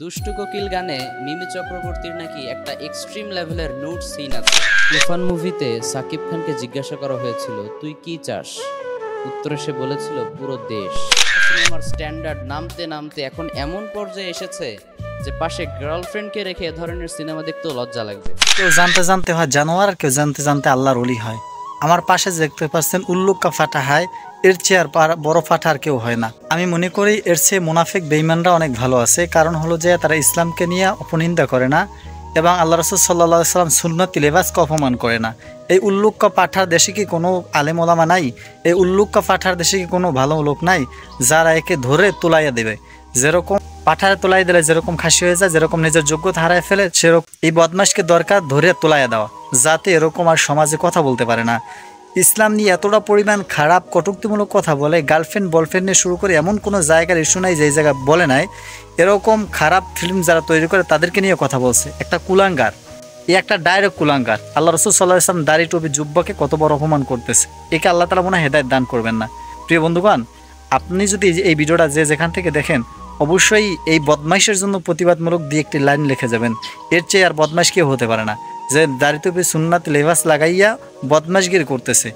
দুষ্টু কোকিল গানে মিমি চক্রবর্তীর নাকি একটা এক্সট্রিম লেভেলের নুড সিন আছে। তুফান মুভিতে সাকিব খানকে জিজ্ঞাসা করা হয়েছিল তুই কি চাস, উত্তরে সে বলেছিল পুরো দেশ। সিনেমার স্ট্যান্ডার্ড নামতে নামতে এখন এমন পর্যায়ে এসেছে যে পাশে গার্লফ্রেন্ডকে রেখে এ ধরনের সিনেমা দেখতেও লজ্জা লাগবে। কেউ জানতে জানতে হয় জানোয়ার, কেউ জানতে জানতে আল্লাহর ওলি হয়। আমার পাশে দেখতে পাচ্ছেন উল্লুক্কা ফাটা হয়, এর চেয়ে আর বড় ফাটা আর কেউ হয় না। আমি মনে করি এর চেয়ে মুনাফিক বেঈমানরা অনেক ভালো আছে। কারণ হলো যে তারা ইসলামকে নিয়ে অপনিন্দা করে না এবং আল্লাহ রাসূল সাল্লাল্লাহু আলাইহি সাল্লাম সুন্নতি লেবাসকে অপমান করে না। এই উল্লুক্কা পাঠার দেশে কি কোনো আলেম ওলামা নাই? এই উল্লুক্কা পাঠার দেশে কি কোনো ভালো লোক নাই যারা একে ধরে তোলাইয়া দেবে? যেরকম পাঠারে তোলাই দিলে যেরকম খাসি হয়ে যায়, যেরকম নিজের যোগ্যতা হারায় ফেলে, সেরকম এই বদমাশকে দরকার ধরে তোলাইয়া দেওয়া, যাতে এরকম আর সমাজে কথা বলতে পারে না। ইসলাম নিয়ে এতটা পরিমাণ খারাপ কটূক্তিমূলক কথা বলে, গার্লফ্রেন্ড বয়ফ্রেন্ড নিয়ে শুরু করে এমন কোনো জায়গার ইস্যু নাই যেই জায়গা বলে নাই। এরকম খারাপ ফিল্ম যারা তৈরি করে তাদেরকে নিয়ে কথা বলছে। একটা কুলাঙ্গার, এই একটা ডাইরেক্ট কুলাঙ্গার। আল্লাহ রাসূল সাল্লাল্লাহু আলাইহি ওয়াসাল্লাম দাড়ি টুপি জুব্বাকে কত বড় অপমান করতেছে। একে আল্লাহ তাআলা মনে হয় হেদায়েত দান করবেন না। প্রিয় বন্ধুগণ, আপনি যদি এই ভিডিওটা যেখান থেকে দেখেন, অবশ্যই এই বদমাইশের জন্য প্রতিবাদমূলক দিয়ে একটি লাইন লিখে যাবেন। এর চেয়ে আর বদমাইশ কেউ হতে পারে না, যে দাড়ি টুপি সুন্নাত লেবাস লাগাইয়া বদমাশগিরি করতেছে।